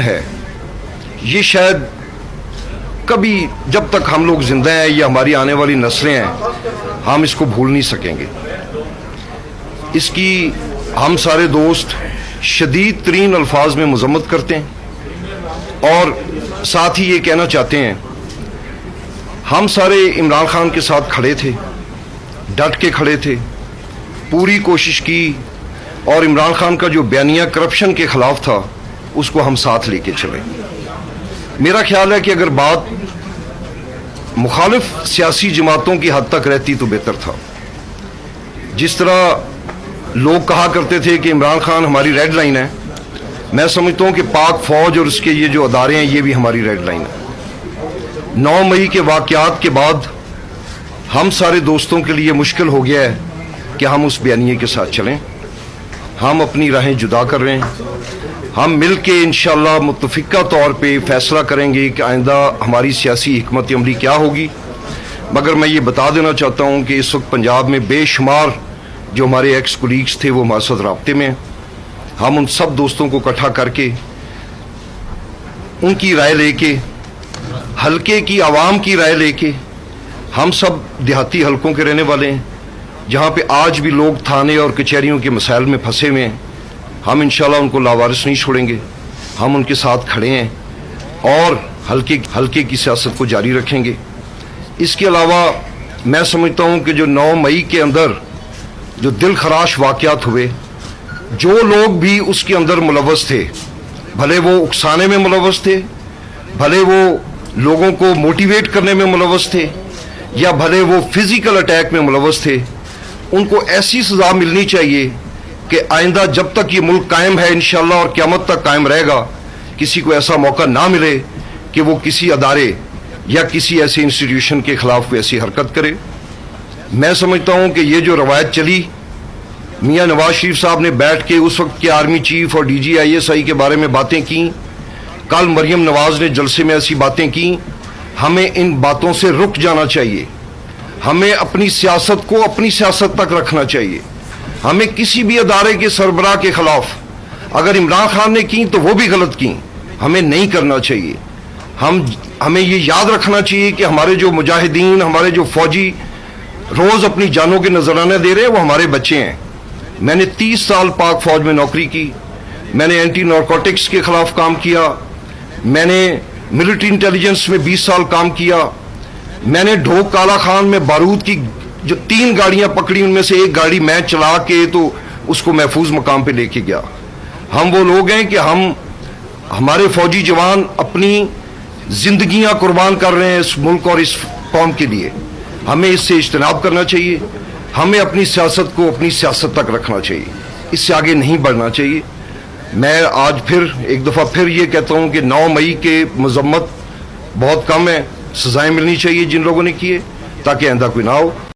ہے یہ شاید کبھی جب تک ہم لوگ زندہ ہیں یا ہماری آنے والی نسلیں ہیں ہم اس کو بھول نہیں سکیں گے. اس کی ہم سارے دوست شدید ترین الفاظ میں مذمت کرتے ہیں اور ساتھ ہی یہ کہنا چاہتے ہیں ہم سارے عمران خان کے ساتھ کھڑے تھے, ڈٹ کے کھڑے تھے, پوری کوشش کی اور عمران خان کا جو بیانیہ کرپشن کے خلاف تھا اس کو ہم ساتھ لے کے چلے. میرا خیال ہے کہ اگر بات مخالف سیاسی جماعتوں کی حد تک رہتی تو بہتر تھا. جس طرح لوگ کہا کرتے تھے کہ عمران خان ہماری ریڈ لائن ہے, میں سمجھتا ہوں کہ پاک فوج اور اس کے یہ جو ادارے ہیں یہ بھی ہماری ریڈ لائن ہے. 9 مئی کے واقعات کے بعد ہم سارے دوستوں کے لیے مشکل ہو گیا ہے کہ ہم اس بیانیے کے ساتھ چلیں. ہم اپنی راہیں جدا کر رہے ہیں. ہم مل کے انشاءاللہ متفقہ طور پہ فیصلہ کریں گے کہ آئندہ ہماری سیاسی حکمت عملی کیا ہوگی. مگر میں یہ بتا دینا چاہتا ہوں کہ اس وقت پنجاب میں بے شمار جو ہمارے ایکس کولیگز تھے وہ ہمارے ساتھ رابطے میں. ہم ان سب دوستوں کو اکٹھا کر کے ان کی رائے لے کے, حلقے کی عوام کی رائے لے کے, ہم سب دیہاتی حلقوں کے رہنے والے ہیں جہاں پہ آج بھی لوگ تھانے اور کچہریوں کے مسائل میں پھنسے ہوئے ہیں, ہم انشاءاللہ ان کو لاوارث نہیں چھوڑیں گے. ہم ان کے ساتھ کھڑے ہیں اور حلقے کی سیاست کو جاری رکھیں گے. اس کے علاوہ میں سمجھتا ہوں کہ جو 9 مئی کے اندر جو دل خراش واقعات ہوئے, جو لوگ بھی اس کے اندر ملوث تھے, بھلے وہ اکسانے میں ملوث تھے, بھلے وہ لوگوں کو موٹیویٹ کرنے میں ملوث تھے, یا بھلے وہ فزیکل اٹیک میں ملوث تھے, ان کو ایسی سزا ملنی چاہیے کہ آئندہ جب تک یہ ملک قائم ہے انشاءاللہ اور قیامت تک قائم رہے گا, کسی کو ایسا موقع نہ ملے کہ وہ کسی ادارے یا کسی ایسے انسٹیٹیوشن کے خلاف ایسی حرکت کرے. میں سمجھتا ہوں کہ یہ جو روایت چلی, میاں نواز شریف صاحب نے بیٹھ کے اس وقت کے آرمی چیف اور DGI کے بارے میں باتیں کیں, کل مریم نواز نے جلسے میں ایسی باتیں کیں. ہمیں ان باتوں سے رک جانا چاہیے. ہمیں اپنی سیاست کو اپنی سیاست تک رکھنا چاہیے. ہمیں کسی بھی ادارے کے سربراہ کے خلاف اگر عمران خان نے کی تو وہ بھی غلط کی, ہمیں نہیں کرنا چاہیے. ہمیں یہ یاد رکھنا چاہیے کہ ہمارے جو مجاہدین, ہمارے جو فوجی روز اپنی جانوں کے نذرانے دے رہے ہیں وہ ہمارے بچے ہیں. میں نے 30 سال پاک فوج میں نوکری کی. میں نے اینٹی نارکوٹکس کے خلاف کام کیا. میں نے ملٹری انٹیلیجنس میں 20 سال کام کیا. میں نے ڈھوک کالا خان میں بارود کی جو 3 گاڑیاں پکڑی, ان میں سے ایک گاڑی میں چلا کے تو اس کو محفوظ مقام پہ لے کے گیا. ہم وہ لوگ ہیں کہ ہمارے فوجی جوان اپنی زندگیاں قربان کر رہے ہیں اس ملک اور اس قوم کے لیے. ہمیں اس سے اجتناب کرنا چاہیے. ہمیں اپنی سیاست کو اپنی سیاست تک رکھنا چاہیے, اس سے آگے نہیں بڑھنا چاہیے. میں آج پھر ایک دفعہ پھر یہ کہتا ہوں کہ 9 مئی کے مذمت بہت کم ہے, سزائیں ملنی چاہیے جن لوگوں نے کیے تاکہ آئندہ کوئی نہ ہو.